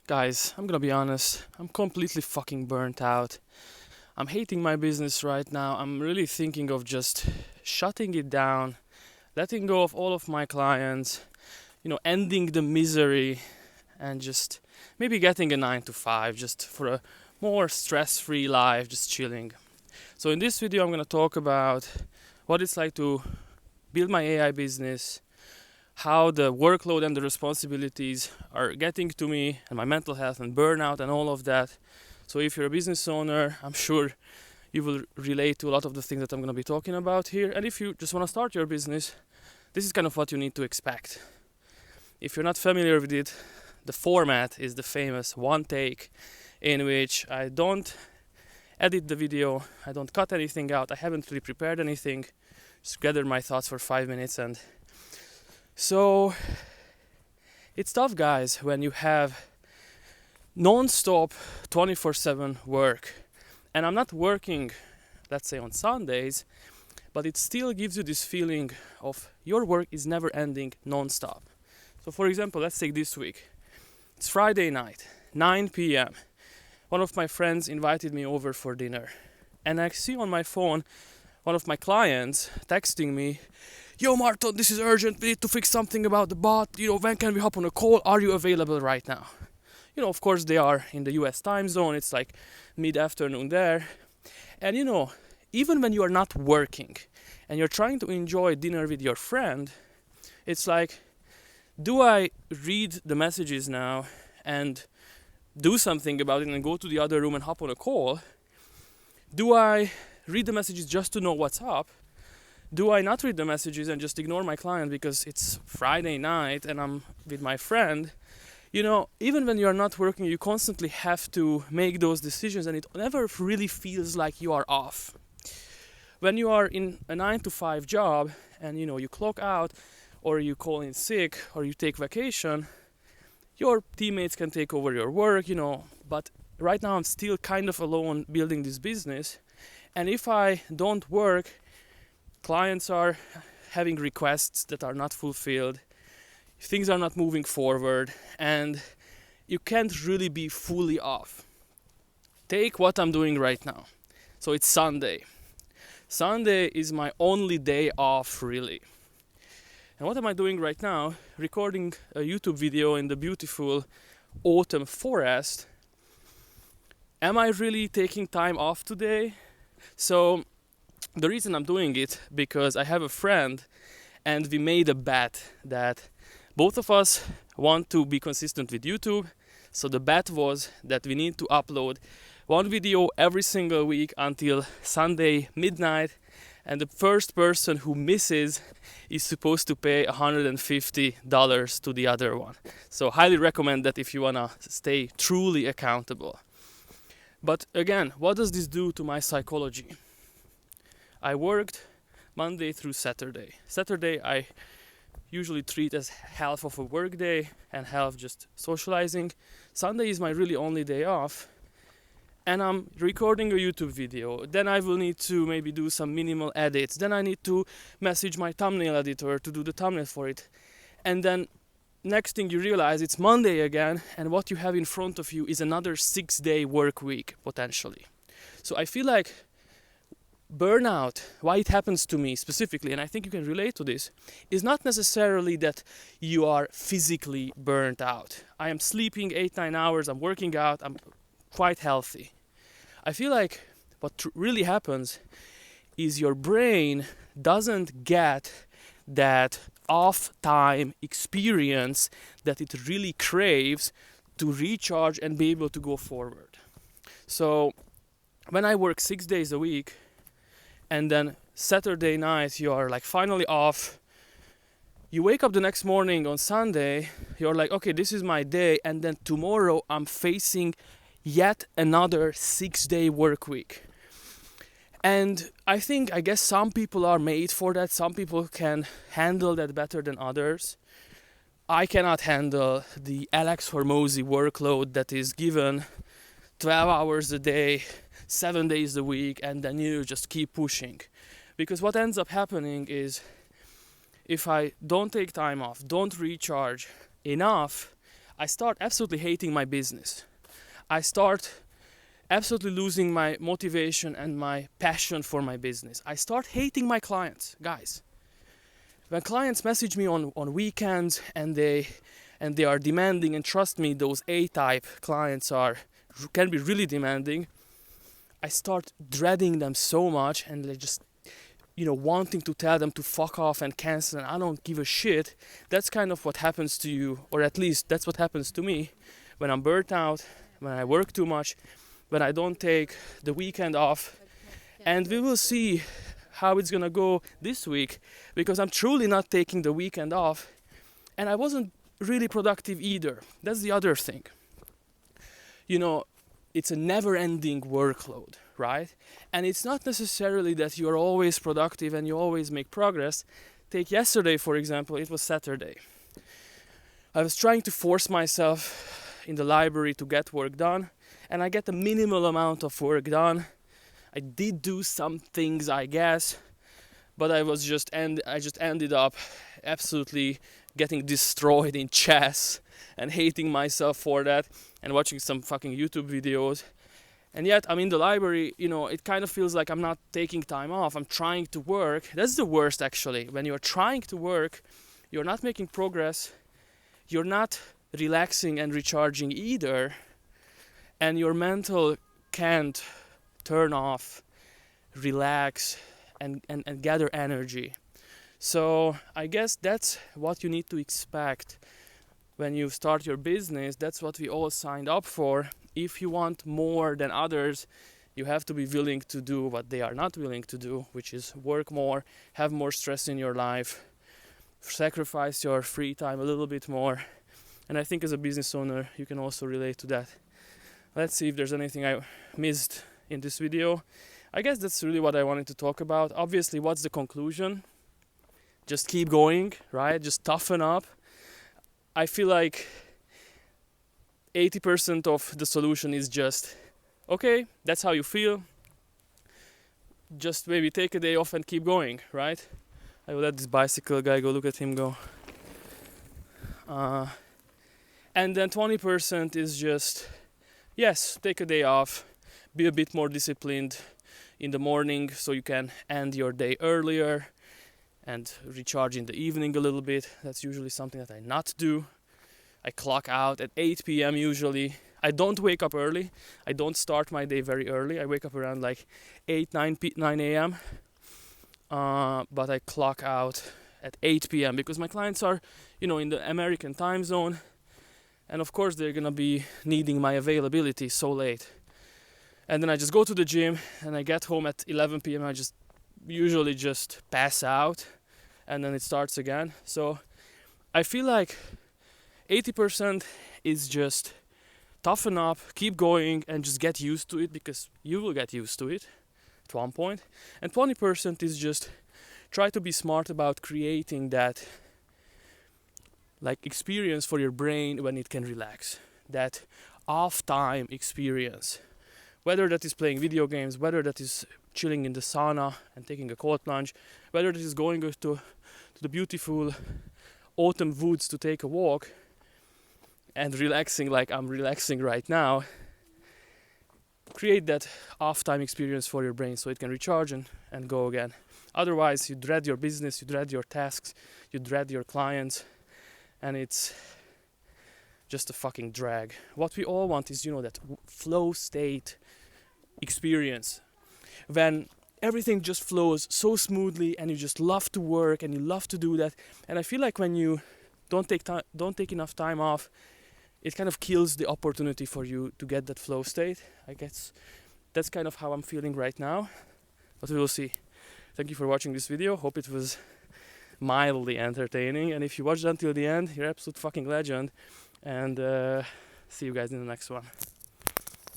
Guys, I'm gonna be honest, I'm completely fucking burnt out. I'm hating my business right now. I'm really thinking of just shutting it down, letting go of all of my clients, ending the misery and just maybe getting a 9 to 5 just for a more stress-free life, just chilling. So in this video I'm gonna talk about what it's like to build my AI business, how the workload and the responsibilities are getting to me and my mental health and burnout and all of that. So if you're a business owner, I'm sure you will relate to a lot of the things that I'm going to be talking about here. And if you just want to start your business, this is kind of what you need to expect. If you're not familiar with it, the format is the famous one take, in which I don't edit the video, I don't cut anything out, I haven't really prepared anything, just gathered my thoughts for 5 minutes. And so it's tough, guys, when you have non-stop 24/7 work. And I'm not working, let's say, on Sundays, but it still gives you this feeling of your work is never ending non-stop. So for example, let's take this week. It's Friday night, 9 p.m. One of my friends invited me over for dinner. And I see on my phone one of my clients texting me, "Yo, Martin, this is urgent. We need to fix something about the bot. When can we hop on a call? Are you available right now?" Of course, they are in the US time zone. It's like mid-afternoon there. And even when you are not working and you're trying to enjoy dinner with your friend, it's like, do I read the messages now and do something about it and go to the other room and hop on a call? Do I read the messages just to know what's up? Do I not read the messages and just ignore my client because it's Friday night and I'm with my friend? Even when you are not working, you constantly have to make those decisions, and it never really feels like you are off. When you are in a 9 to 5 job and you clock out, or you call in sick, or you take vacation, your teammates can take over your work, but right now I'm still kind of alone building this business. And if I don't work, clients are having requests that are not fulfilled, things are not moving forward, and you can't really be fully off. Take what I'm doing right now. So it's Sunday. Sunday is my only day off, really. And what am I doing right now? Recording a YouTube video in the beautiful autumn forest. Am I really taking time off today? So the reason I'm doing it, because I have a friend and we made a bet that both of us want to be consistent with YouTube. So the bet was that we need to upload one video every single week until Sunday midnight. And the first person who misses is supposed to pay $150 to the other one. So highly recommend that if you want to stay truly accountable. But again, what does this do to my psychology? I worked Monday through Saturday. Saturday I usually treat as half of a work day and half just socializing. Sunday is my really only day off, and I'm recording a YouTube video. Then I will need to maybe do some minimal edits. Then I need to message my thumbnail editor to do the thumbnail for it. And then next thing you realize, it's Monday again, and what you have in front of you is another 6-day work week potentially. So I feel like burnout, why it happens to me specifically, and I think you can relate to this, is not necessarily that you are physically burnt out. I am sleeping 8-9 hours, I'm working out, I'm quite healthy. I feel like what really happens is your brain doesn't get that off-time experience that it really craves to recharge and be able to go forward. So when I work 6 days a week, and then Saturday night you are like finally off, you wake up the next morning on Sunday, you're like, okay, this is my day, and then tomorrow I'm facing yet another 6-day work week. And I guess some people are made for that. Some people can handle that better than others. I cannot handle the Alex Hormozy workload that is given 12 hours a day, 7 days a week, and then you just keep pushing. Because what ends up happening is, if I don't take time off, don't recharge enough, I start absolutely hating my business. I start absolutely losing my motivation and my passion for my business. I start hating my clients, guys. When clients message me on weekends and they are demanding, and trust me, those A-type clients can be really demanding, I start dreading them so much, and they just wanting to tell them to fuck off and cancel, and I don't give a shit. That's kind of what happens to you, or at least that's what happens to me when I'm burnt out, when I work too much, when I don't take the weekend off. And we will see how it's gonna go this week, because I'm truly not taking the weekend off, and I wasn't really productive either. That's the other thing. It's a never-ending workload, right? And it's not necessarily that you're always productive and you always make progress. Take yesterday, for example. It was Saturday. I was trying to force myself in the library to get work done, and I get a minimal amount of work done. I did do some things, I guess, but I just ended up absolutely getting destroyed in chess and hating myself for that, and watching some fucking YouTube videos. And yet I'm in the library, it kind of feels like I'm not taking time off. I'm trying to work. That's the worst, actually. When you're trying to work, you're not making progress, you're not relaxing and recharging either, and your mental can't turn off, relax, and gather energy. So I guess that's what you need to expect when you start your business. That's what we all signed up for. If you want more than others, you have to be willing to do what they are not willing to do, which is work more, have more stress in your life, sacrifice your free time a little bit more. And I think as a business owner, you can also relate to that. Let's see if there's anything I missed in this video. I guess that's really what I wanted to talk about. Obviously, what's the conclusion? Just keep going, right? Just toughen up. I feel like 80% of the solution is just, okay, that's how you feel. Just maybe take a day off and keep going, right? I will let this bicycle guy go. Look at him go. And then 20% is just, yes, take a day off. Be a bit more disciplined in the morning so you can end your day earlier and recharge in the evening a little bit. That's usually something that I not do. I clock out at 8 p.m. usually. I don't wake up early. I don't start my day very early. I wake up around like 9 a.m. But I clock out at 8 p.m. because my clients are, in the American time zone. And of course they're gonna be needing my availability so late. And then I just go to the gym and I get home at 11 p.m. I just usually just pass out and then it starts again. So I feel like 80% is just toughen up, keep going, and just get used to it, because you will get used to it at one point. And 20% is just try to be smart about creating that experience for your brain when it can relax. That off-time experience. Whether that is playing video games, whether that is chilling in the sauna and taking a cold plunge, whether that is going to the beautiful autumn woods to take a walk and relaxing like I'm relaxing right now. Create that off-time experience for your brain so it can recharge and go again. Otherwise, you dread your business, you dread your tasks, you dread your clients, and it's just a fucking drag. What we all want is, that flow state experience. When everything just flows so smoothly and you just love to work and you love to do that. And I feel like when you don't take enough time off, it kind of kills the opportunity for you to get that flow state. I guess that's kind of how I'm feeling right now, but we will see. Thank you for watching this video. Hope it was mildly entertaining, and if you watched until the end, you're an absolute fucking legend. And see you guys in the next one.